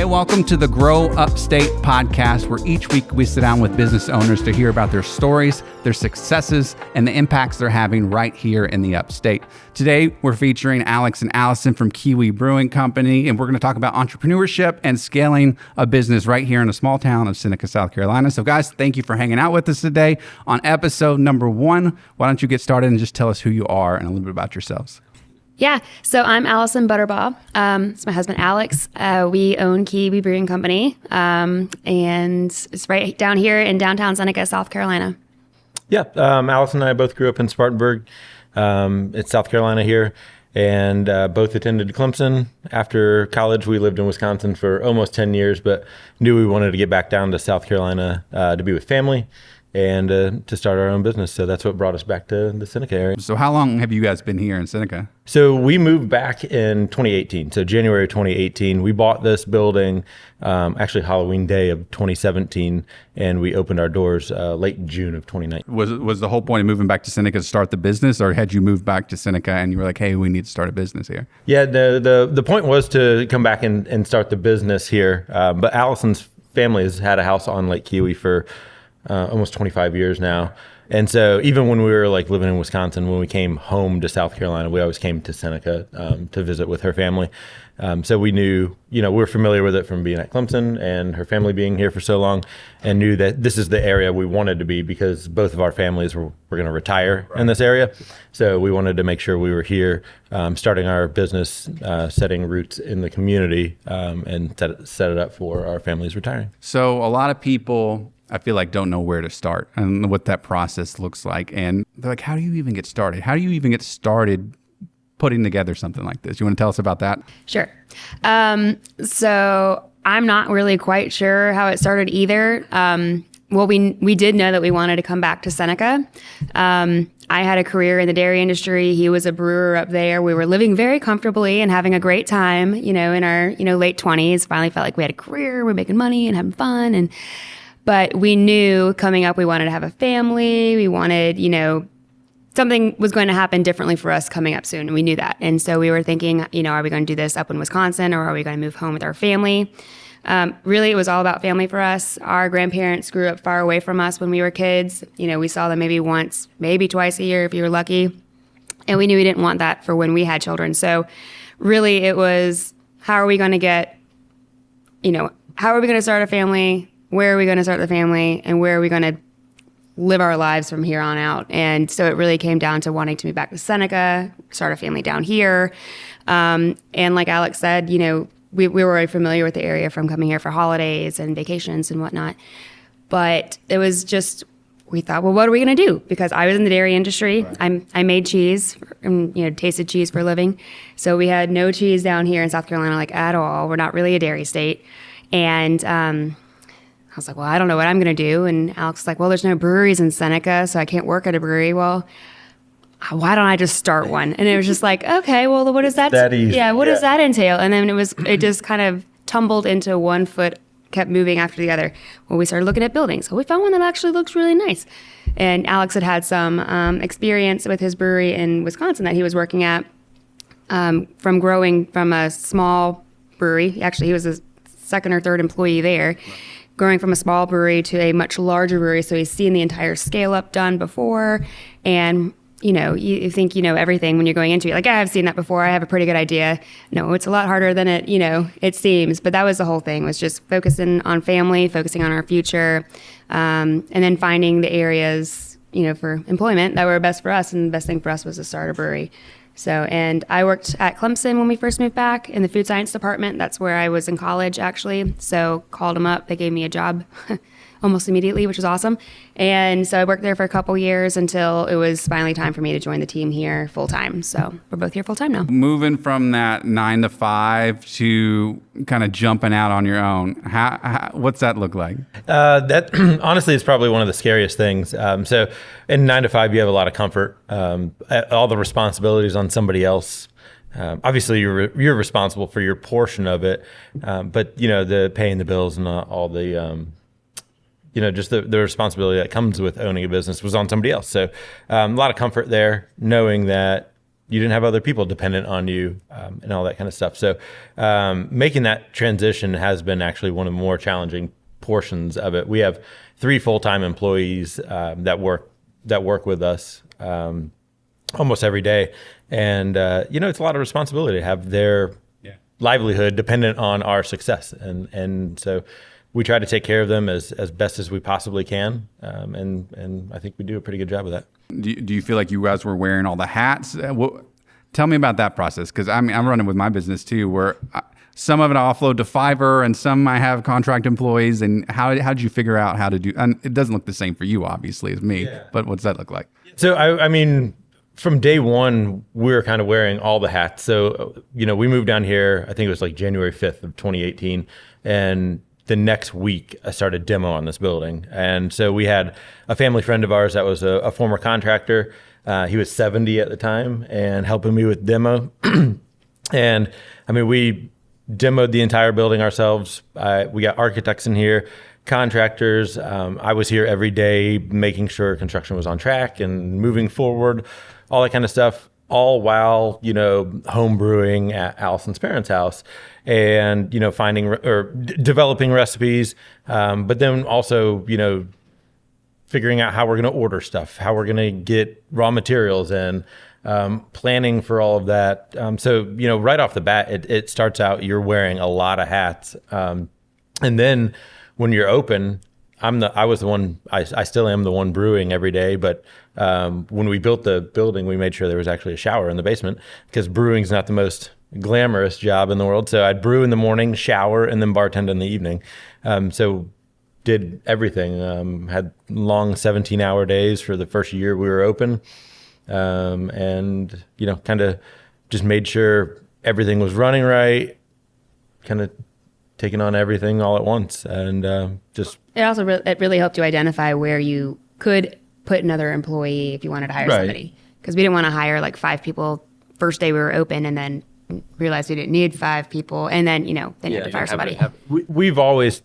welcome to the Grow Upstate podcast, where each week we sit down with business owners to hear about their stories, their successes, and the impacts they're having right here in the Upstate. Today, we're featuring Alex and Allison from Keowee Brewing Company, and we're going to talk about entrepreneurship and scaling a business right here in a small town of Seneca, South Carolina. So guys, thank you for hanging out with us today on episode number 1. Why don't you get started and just tell us who you are and a little bit about yourselves. Yeah, so I'm Allison Butterbaugh. It's my husband, Alex. We own Keowee Brewing Company, and it's right down here in downtown Seneca, South Carolina. Yeah, Allison and I both grew up in Spartanburg. It's South Carolina here, and both attended Clemson. After college, we lived in Wisconsin for almost 10 years, but knew we wanted to get back down to South Carolina to be with family and to start our own business. So that's what brought us back to the Seneca area. So how long have you guys been here in Seneca? So we moved back in 2018. So January 2018, we bought this building, actually Halloween day of 2017, and we opened our doors late June of 2019. Was the whole point of moving back to Seneca to start the business, or had you moved back to Seneca and you were like, hey, we need to start a business here? Yeah, the point was to come back and start the business here. But Allison's family has had a house on Lake Keowee for almost 25 years now. And so even when we were like living in Wisconsin, when we came home to South Carolina, we always came to Seneca to visit with her family. So we knew, we were familiar with it from being at Clemson and her family being here for so long, and knew that this is the area we wanted to be because both of our families were going to retire in this area. So we wanted to make sure we were here starting our business, setting roots in the community, and set it up for our families retiring. So a lot of people, I feel like, don't know where to start and what that process looks like. And they're like, how do you even get started? How do you even get started putting together something like this? You want to tell us about that? Sure. So I'm not really quite sure how it started either. Well, we did know that we wanted to come back to Seneca. I had a career in the dairy industry. He was a brewer up there. We were living very comfortably and having a great time, in our, late 20s. Finally felt like we had a career, we're making money and having fun. But we knew coming up, we wanted to have a family. We wanted, something was going to happen differently for us coming up soon. And we knew that. And so we were thinking, are we going to do this up in Wisconsin, or are we going to move home with our family? Really, it was all about family for us. Our grandparents grew up far away from us when we were kids. We saw them maybe once, maybe twice a year if you were lucky. And we knew we didn't want that for when we had children. So really it was, how are we going to get, how are we going to start a family? Where are we going to start the family, and where are we going to live our lives from here on out? And so it really came down to wanting to move back to Seneca, start a family down here. And like Alex said, we were already familiar with the area from coming here for holidays and vacations and whatnot. But it was just, we thought, well, what are we going to do? Because I was in the dairy industry. Right. I made cheese and, tasted cheese for a living. So we had no cheese down here in South Carolina, like at all. We're not really a dairy state. And, I was like, well, I don't know what I'm going to do. And Alex was like, well, there's no breweries in Seneca, so I can't work at a brewery. Well, why don't I just start one? And it was just like, okay, well, what does that? What does that entail? And then it just kind of tumbled into one foot, kept moving after the other. Well, we started looking at buildings. So we found one that actually looks really nice. And Alex had some experience with his brewery in Wisconsin that he was working at, from growing from a small brewery. Actually, he was a second or third employee there. Right. Growing from a small brewery to a much larger brewery. So he's seen the entire scale up done before. And, you think you know everything when you're going into it. Like, I've seen that before. I have a pretty good idea. No, it's a lot harder than it seems. But that was the whole thing, was just focusing on family, focusing on our future, and then finding the areas, for employment that were best for us. And the best thing for us was to start a brewery. So, and I worked at Clemson when we first moved back in the food science department. That's where I was in college, actually. So called them up. They gave me a job almost immediately, which was awesome. And so I worked there for a couple years until it was finally time for me to join the team here full time. So we're both here full time now. Moving from that 9 to 5 to kind of jumping out on your own, what's that look like? That honestly is probably one of the scariest things. So in 9 to 5, you have a lot of comfort. All the responsibilities on somebody else. Obviously, you're responsible for your portion of it, but the paying the bills and all the just the responsibility that comes with owning a business was on somebody else. So a lot of comfort there, knowing that you didn't have other people dependent on you, and all that kind of stuff. So making that transition has been actually one of the more challenging portions of it. We have 3 full-time employees that work with us almost every day, and it's a lot of responsibility to have their livelihood dependent on our success, and so we try to take care of them as best as we possibly can, and I think we do a pretty good job of that. Do you feel like you guys were wearing all the hats? Tell me about that process, because I'm running with my business too, where some of it I offload to Fiverr, and some I have contract employees. And how did you figure out how to do? And it doesn't look the same for you, obviously, as me. Yeah. But what's that look like? So I mean, from day one, we were kind of wearing all the hats. So we moved down here. I think it was like January 5th of 2018, and the next week I started demo on this building. And so we had a family friend of ours that was a former contractor. He was 70 at the time and helping me with demo. And I mean, we demoed the entire building ourselves. We got architects in here, contractors. I was here every day making sure construction was on track and moving forward, all that kind of stuff, all while, home brewing at Allison's parents' house, and, finding or developing recipes. But then also, figuring out how we're going to order stuff, how we're going to get raw materials in, planning for all of that. So, right off the bat, it starts out, you're wearing a lot of hats. And then when you're open, I still am the one brewing every day, but when we built the building, we made sure there was actually a shower in the basement, because brewing's not the most glamorous job in the world. So I'd brew in the morning, shower, and then bartend in the evening. So did everything. Had long 17-hour days for the first year we were open, and kind of just made sure everything was running right, kind of taking on everything all at once, and just it also it really helped you identify where you could put another employee if you wanted to hire somebody, because we didn't want to hire like 5 people first day we were open and then realized we didn't need 5 people, and then you have to fire somebody. We've always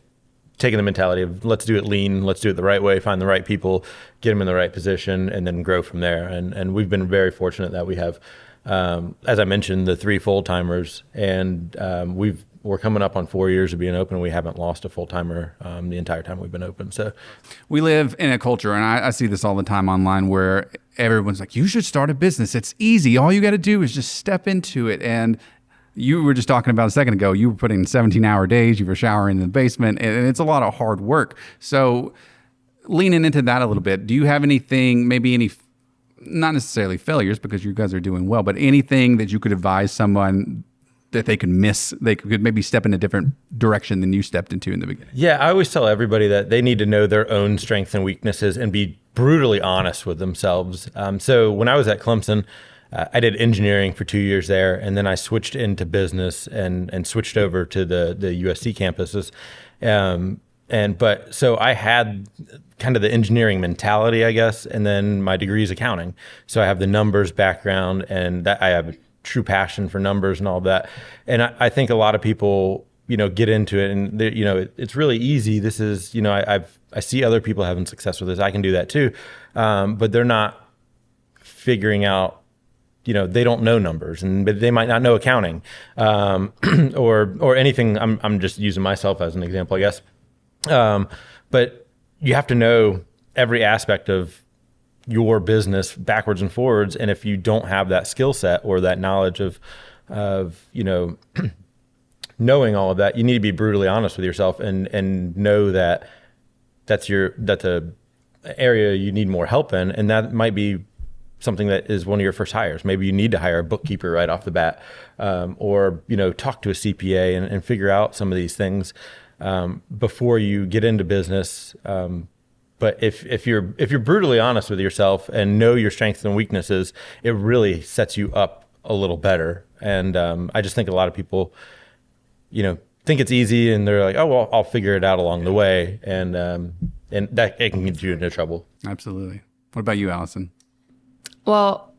taken the mentality of let's do it lean, let's do it the right way, find the right people, get them in the right position, and then grow from there. And we've been very fortunate that we have, as I mentioned, the 3 full-timers, and we're coming up on 4 years of being open, and we haven't lost a full-timer the entire time we've been open. So we live in a culture, and I see this all the time online, where everyone's like, you should start a business. It's easy. All you got to do is just step into it. And you were just talking about a second ago, you were putting 17-hour days, you were showering in the basement, and it's a lot of hard work. So leaning into that a little bit, do you have anything, maybe any, not necessarily failures because you guys are doing well, but anything that you could advise someone that they could miss, they could maybe step in a different direction than you stepped into in the beginning? Yeah, I always tell everybody that they need to know their own strengths and weaknesses and be brutally honest with themselves. So when I was at Clemson, I did engineering for 2 years there, and then I switched into business and switched over to the USC campuses. So I had kind of the engineering mentality, I guess, and then my degree is accounting. So I have the numbers background, and that I have a true passion for numbers and all of that. And I think a lot of people, get into it, and it's really easy. This is, I see other people having success with this. I can do that too, but they're not figuring out. They don't know numbers, but they might not know accounting, or anything. I'm just using myself as an example, I guess. But you have to know every aspect of your business backwards and forwards. And if you don't have that skill set or that knowledge of knowing all of that, you need to be brutally honest with yourself and know that that's a area you need more help in, and that might be something that is one of your first hires. Maybe you need to hire a bookkeeper right off the bat, or talk to a CPA and figure out some of these things before you get into business. But if you're brutally honest with yourself and know your strengths and weaknesses, it really sets you up a little better. And I just think a lot of people, think it's easy, and they're like, oh well, I'll figure it out along the way, and that it can get you into trouble. Absolutely. What about you, Allison? Well,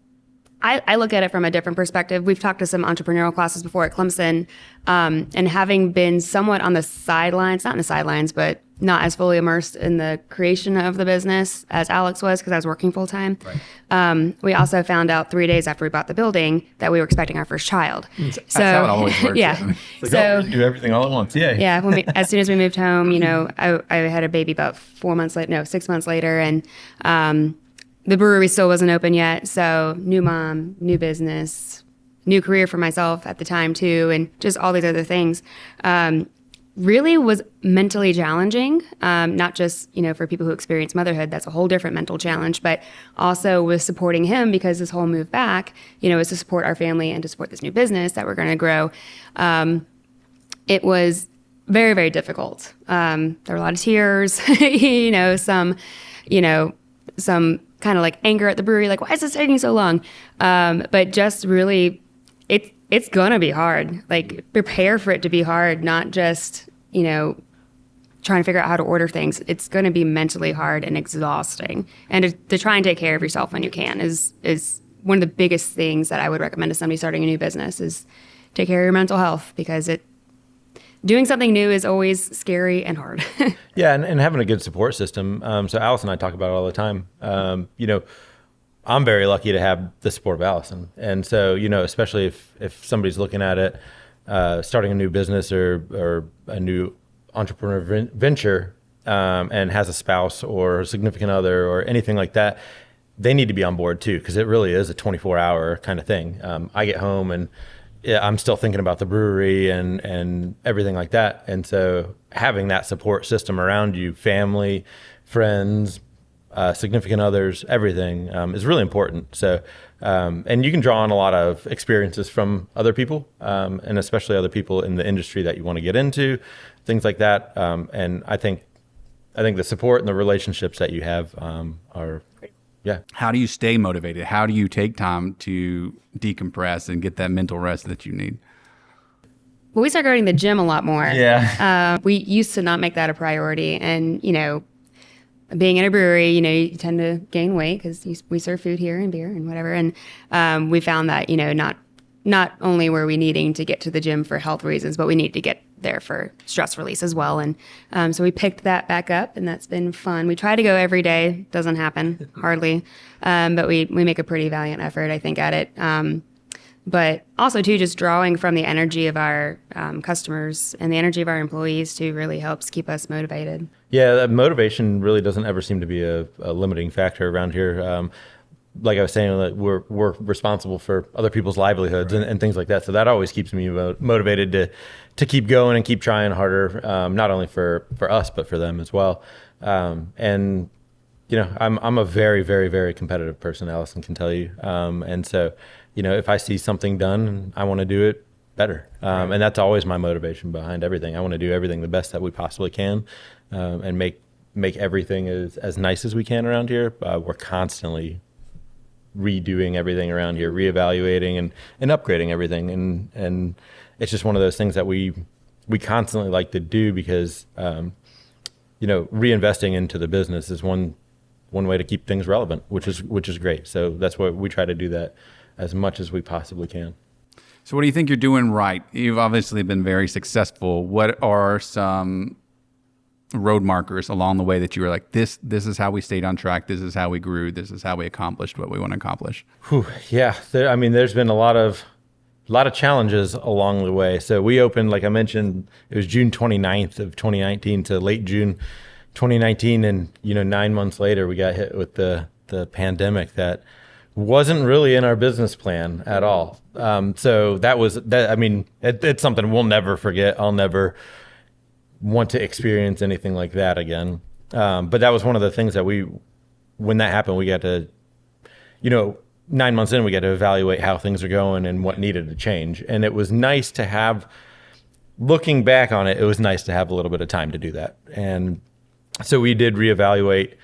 I look at it from a different perspective. We've talked to some entrepreneurial classes before at Clemson, and having been somewhat on the sidelines, not in the sidelines, but not as fully immersed in the creation of the business as Alex was because I was working full time. Right. We also found out 3 days after we bought the building that we were expecting our first child. That's how it always works. Yeah. So do everything all at once. Yeah. Yeah. As soon as we moved home, I had a baby about 6 months later, and the brewery still wasn't open yet. So new mom, new business, new career for myself at the time too, and just all these other things. Really was mentally challenging, not just, for people who experience motherhood, that's a whole different mental challenge, but also with supporting him because this whole move back, is to support our family and to support this new business that we're going to grow. It was very, very difficult. There were a lot of tears, some kind of like anger at the brewery, like, why is this taking so long? But just really, it's gonna be hard. Like, prepare for it to be hard, not just, trying to figure out how to order things. It's gonna be mentally hard and exhausting. And to try and take care of yourself when you can is one of the biggest things that I would recommend to somebody starting a new business is take care of your mental health, because doing something new is always scary and hard. Yeah, and having a good support system. So Alice and I talk about it all the time. I'm very lucky to have the support of Allison. And so, especially if somebody's looking at it, starting a new business or a new entrepreneur venture, and has a spouse or a significant other or anything like that, they need to be on board too, because it really is a 24-hour kind of thing. I get home and I'm still thinking about the brewery and everything like that. And so having that support system around you, family, friends, significant others, everything is really important. So, and you can draw on a lot of experiences from other people, and especially other people in the industry that you want to get into, things like that. And I think the support and the relationships that you have are, yeah. How do you stay motivated? How do you take time to decompress and get that mental rest that you need? Well, we started going to the gym a lot more. Yeah. We used to not make that a priority. And, being in a brewery, you tend to gain weight because we serve food here and beer and whatever. And we found that, not only were we needing to get to the gym for health reasons, but we need to get there for stress release as well. And so we picked that back up, and that's been fun. We try to go every day. Doesn't happen, hardly. But we make a pretty valiant effort, I think, at it. But also, too, just drawing from the energy of our customers and the energy of our employees, too, really helps keep us motivated. Yeah, that motivation really doesn't ever seem to be a limiting factor around here. Like I was saying, that we're responsible for other people's livelihoods and things like that. So that always keeps me motivated to keep going and keep trying harder, not only for us, but for them as well. And, I'm a very, very, very competitive person, Allison can tell you. And so, if I see something done, I want to do it better. And that's always my motivation behind everything. I want to do everything the best that we possibly can, and make everything as nice as we can around here. We're constantly redoing everything around here, reevaluating and upgrading everything. And it's just one of those things that we constantly like to do because, reinvesting into the business is one way to keep things relevant, which is great. So that's why we try to do that as much as we possibly can. So what do you think you're doing right? You've obviously been very successful. What are some road markers along the way that you were like, this is how we stayed on track, this is how we grew, this is how we accomplished what we want to accomplish? Yeah, there's been a lot of challenges along the way. So we opened, like I mentioned, it was June 29th of 2019 to late June 2019, and 9 months later we got hit with the pandemic that wasn't really in our business plan at all. So it's something we'll never forget. I'll never want to experience anything like that again. But that was one of the things that when that happened, we got to, 9 months in, we got to evaluate how things are going and what needed to change. And it was nice to have, looking back on it, it was nice to have a little bit of time to do that. And so we did reevaluate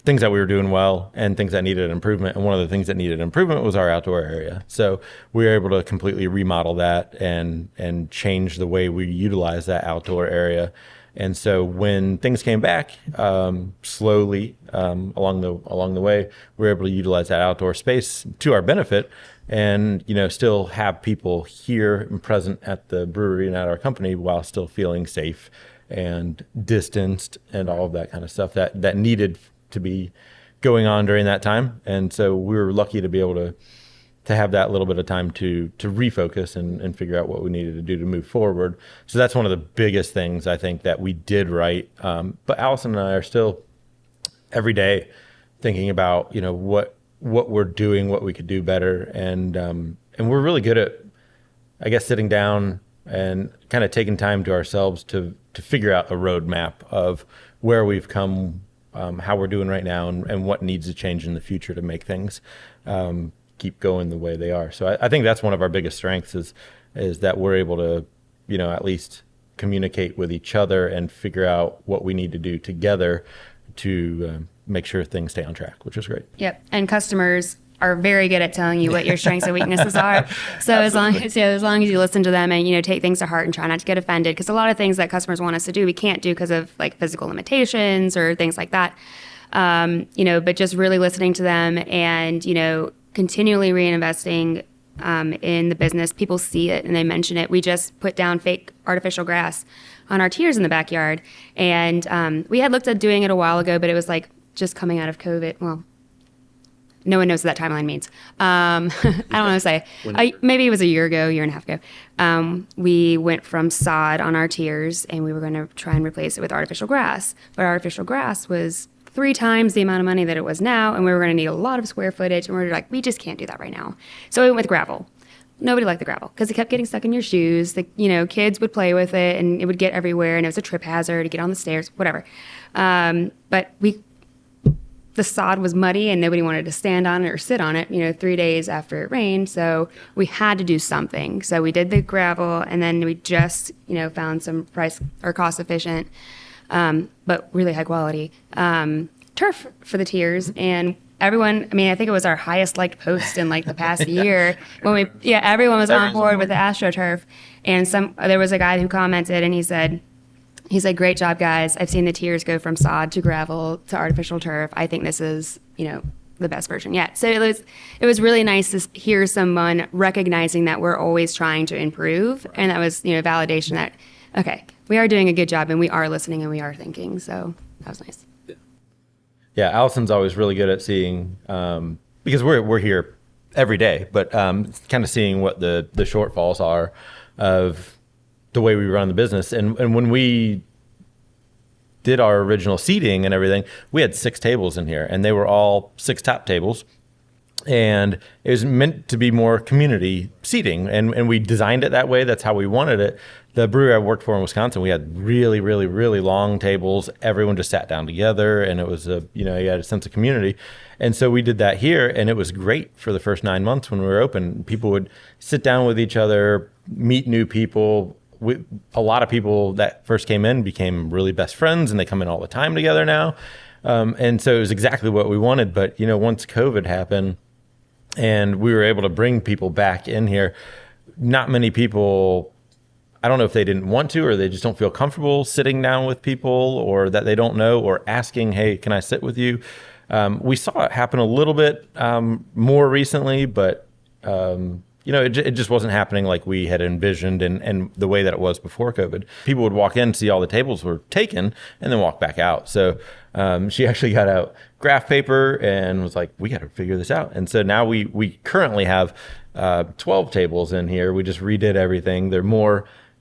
things that we were doing well and things that needed improvement. And one of the things that needed improvement was our outdoor area. So we were able to completely remodel that and change the way we utilize that outdoor area. And so when things came back slowly along the way, we were able to utilize that outdoor space to our benefit and, still have people here and present at the brewery and at our company while still feeling safe and distanced and all of that kind of stuff that needed to be going on during that time. And so we were lucky to be able to have that little bit of time to refocus and figure out what we needed to do to move forward. So that's one of the biggest things I think that we did right. But Allison and I are still every day thinking about, what we're doing, what we could do better. And we're really good at, I guess, sitting down and kind of taking time to ourselves to figure out a roadmap of where we've come, how we're doing right now, and what needs to change in the future to make things keep going the way they are. So I think that's one of our biggest strengths is that we're able to, at least communicate with each other and figure out what we need to do together to make sure things stay on track, which is great. Yep. And customers are very good at telling you what your strengths and weaknesses are. So as long as you listen to them and, take things to heart and try not to get offended, because a lot of things that customers want us to do, we can't do because of like physical limitations or things like that. But just really listening to them and, continually reinvesting in the business. People see it and they mention it. We just put down fake artificial grass on our tiers in the backyard. And we had looked at doing it a while ago, but it was like just coming out of COVID. Well, no one knows what that timeline means. I don't want to say. Maybe it was a year and a half ago. We went from sod on our tiers and we were going to try and replace it with artificial grass. But artificial grass was 3 times the amount of money that it was now, and we were going to need a lot of square footage, and we were like, we just can't do that right now. So we went with gravel. Nobody liked the gravel because it kept getting stuck in your shoes. Kids would play with it, and it would get everywhere, and it was a trip hazard to get on the stairs, whatever. But the sod was muddy, and nobody wanted to stand on it or sit on it, 3 days after it rained. So we had to do something. So we did the gravel, and then we just, found some price or cost efficient, but really high quality turf for the tiers. And everyone, I think it was our highest liked post in like the past year when everyone was on board with the AstroTurf. And there was a guy who commented and he said, great job guys. I've seen the tiers go from sod to gravel to artificial turf. I think this is, the best version yet. So it was really nice to hear someone recognizing that we're always trying to improve. And that was, validation that, okay, we are doing a good job and we are listening and we are thinking. So that was nice. Yeah, Allison's always really good at seeing, because we're here every day, but kind of seeing what the shortfalls are of the way we run the business. And when we did our original seating and everything, we had 6 tables in here, and they were all 6 top tables. And it was meant to be more community seating, and we designed it that way. That's how we wanted it. The brewery I worked for in Wisconsin, we had really, really, really long tables. Everyone just sat down together, and it was you had a sense of community. And so we did that here, and it was great for the first 9 months when we were open. People would sit down with each other, meet new people. A lot of people that first came in became really best friends, and they come in all the time together now. And so it was exactly what we wanted. But, once COVID happened and we were able to bring people back in here, not many people, I don't know if they didn't want to or they just don't feel comfortable sitting down with people, or that they don't know, or asking, hey, can I sit with you? We saw it happen a little bit more recently, but it just wasn't happening like we had envisioned and the way that it was before COVID. People would walk in, see all the tables were taken, and then walk back out. So she actually got out graph paper and was like, we got to figure this out. And so now we currently have 12 tables in here. We just redid everything.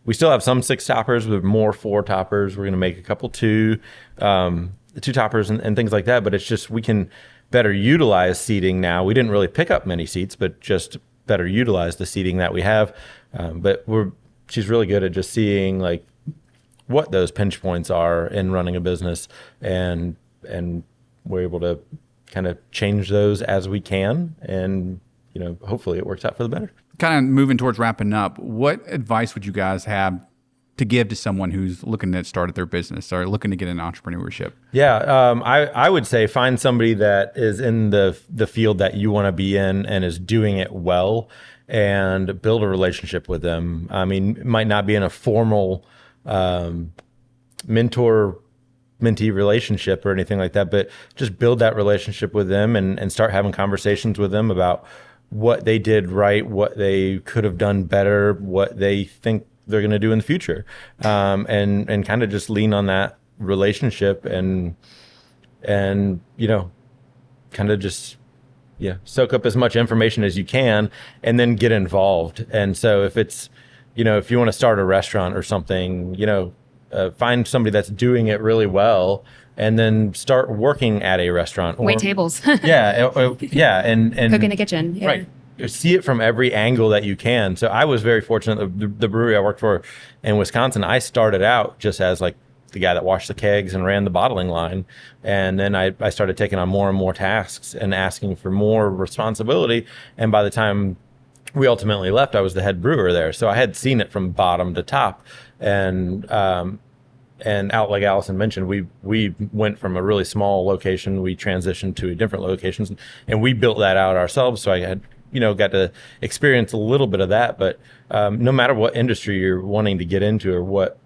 We still have some 6 toppers with more 4 toppers. We're going to make a couple 2 toppers and things like that. But it's just, we can better utilize seating now. We didn't really pick up many seats, but just better utilize the seating that we have. But she's really good at just seeing like what those pinch points are in running a business, and we're able to kind of change those as we can. And, hopefully it works out for the better. Kind of moving towards wrapping up, what advice would you guys have to give to someone who's looking to start their business or looking to get into entrepreneurship? Yeah, I would say find somebody that is in the field that you want to be in and is doing it well, and build a relationship with them. It might not be in a formal mentor-mentee relationship or anything like that, but just build that relationship with them and start having conversations with them about what they did right, what they could have done better, what they think they're going to do in the future, and kind of just lean on that relationship and kind of just soak up as much information as you can and then get involved. And so if it's if you want to start a restaurant or something, find somebody that's doing it really well and then start working at a restaurant. Wait tables. And cook in the kitchen. Yeah. Right. See it from every angle that you can. So I was very fortunate. The brewery I worked for in Wisconsin, I started out just as like the guy that washed the kegs and ran the bottling line. And then I started taking on more and more tasks and asking for more responsibility. And by the time we ultimately left, I was the head brewer there. So I had seen it from bottom to top. And out, like Allison mentioned, we went from a really small location. We transitioned to different locations and we built that out ourselves. So I had, got to experience a little bit of that. But no matter what industry you're wanting to get into or what,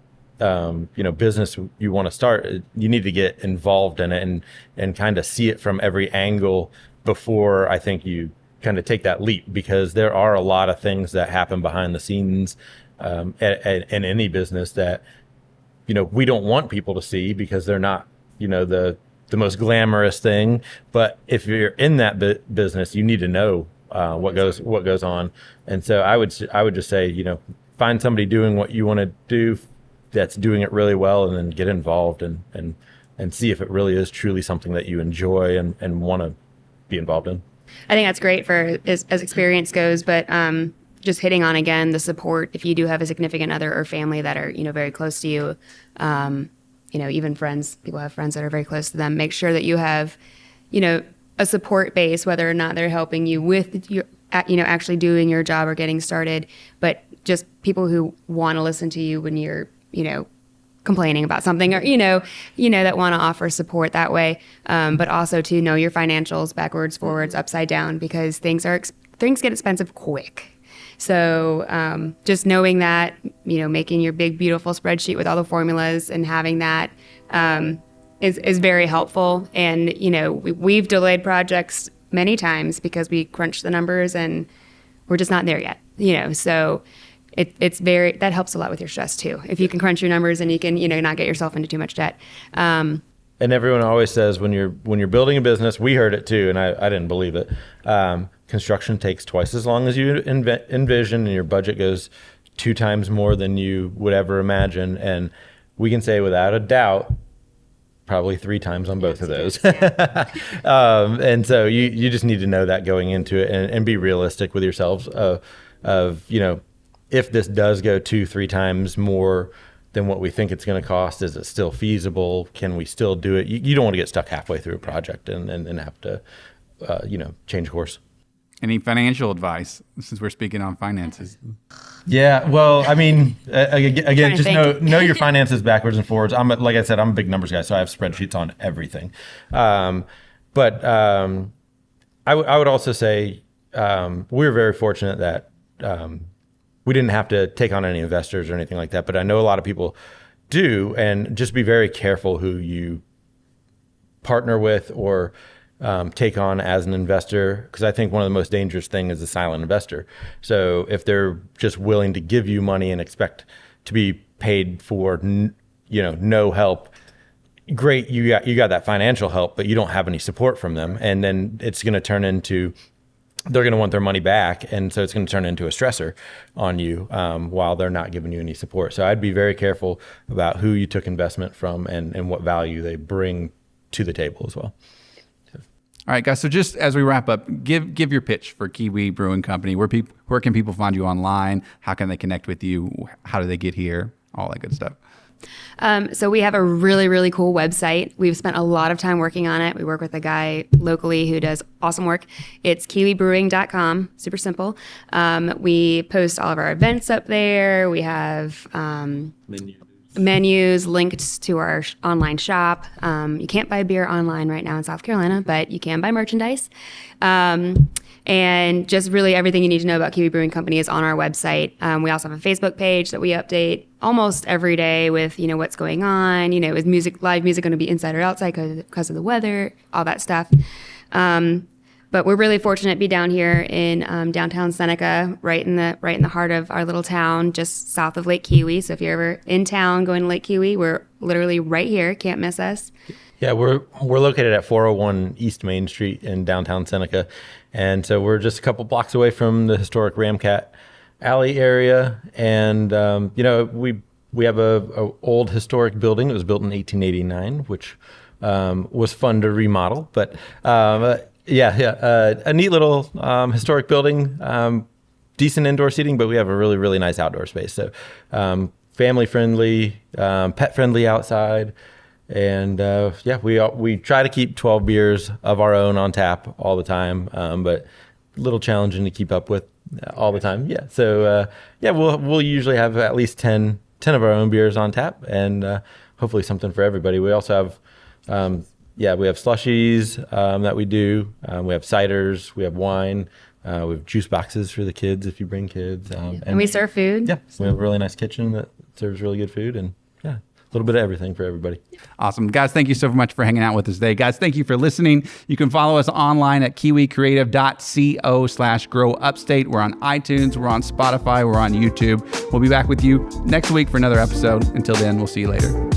business you want to start, you need to get involved in it and kind of see it from every angle before I think you kind of take that leap, because there are a lot of things that happen behind the scenes in any business that we don't want people to see because they're not the most glamorous thing. But if you're in that business, you need to know what goes on. And so I would just say find somebody doing what you want to do that's doing it really well, and then get involved and see if it really is truly something that you enjoy and want to be involved in. I think that's great for as experience goes, but just hitting on again the support. If you do have a significant other or family that are very close to you, even friends, people have friends that are very close to them. Make sure that you have a support base, whether or not they're helping you with your actually doing your job or getting started, but just people who want to listen to you when you're complaining about something, or that want to offer support that way, but also to know your financials backwards, forwards, upside down, because things get expensive quick. So just knowing that, making your big beautiful spreadsheet with all the formulas and having that is very helpful. And we've delayed projects many times because we crunched the numbers and we're just not there yet. So that helps a lot with your stress too. If you can crunch your numbers and you can, not get yourself into too much debt. And everyone always says when you're building a business, we heard it too, and I didn't believe it. Construction takes twice as long as you envision, and your budget goes 2 times more than you would ever imagine. And we can say without a doubt, probably 3 times on both of those. And so you just need to know that going into it and be realistic with yourselves of if this does go 2-3 times more than what we think it's going to cost, is it still feasible? Can we still do it? You don't want to get stuck halfway through a project and have to, change course. Any financial advice, since we're speaking on finances? Yeah, well, I mean, again, just know your finances backwards and forwards. Like I said, I'm a big numbers guy, so I have spreadsheets on everything. But I would also say we're very fortunate that we didn't have to take on any investors or anything like that, but I know a lot of people do, and just be very careful who you partner with or take on as an investor, because I think one of the most dangerous things is a silent investor. So if they're just willing to give you money and expect to be paid for, no help, great, you got that financial help, but you don't have any support from them, and then it's going to turn into they're going to want their money back. And so it's going to turn into a stressor on you while they're not giving you any support. So I'd be very careful about who you took investment from and what value they bring to the table as well. All right, guys. So just as we wrap up, give your pitch for Keowee Brewing Company. Where can people find you online? How can they connect with you? How do they get here? All that good stuff. So we have a really, really cool website. We've spent a lot of time working on it. We work with a guy locally who does awesome work. It's keoweebrewing.com. Super simple. We post all of our events up there. We have menus linked to our online shop. You can't buy beer online right now in South Carolina, but you can buy merchandise. And just really everything you need to know about Keowee Brewing Company is on our website. We also have a Facebook page that we update almost every day with, what's going on, is live music going to be inside or outside because of the weather, all that stuff. But we're really fortunate to be down here in downtown Seneca, right in the heart of our little town, just south of Lake Keowee. So if you're ever in town going to Lake Keowee, we're literally right here. Can't miss us. Yeah, we're located at 401 East Main Street in downtown Seneca, and so we're just a couple blocks away from the historic Ramcat Alley area. And we have a old historic building that was built in 1889, which was fun to remodel, but. A neat little historic building, decent indoor seating, but we have a really, really nice outdoor space. So family friendly, pet friendly outside. And we try to keep 12 beers of our own on tap all the time, but a little challenging to keep up with all the time. Yeah. So we'll usually have at least 10 of our own beers on tap, and hopefully something for everybody. We also have we have slushies that we do. We have ciders. We have wine. We have juice boxes for the kids if you bring kids. And we serve food. Yeah, we have a really nice kitchen that serves really good food, and a little bit of everything for everybody. Awesome. Guys, thank you so much for hanging out with us today. Guys, thank you for listening. You can follow us online at kiwicreative.co/growupstate. We're on iTunes. We're on Spotify. We're on YouTube. We'll be back with you next week for another episode. Until then, we'll see you later.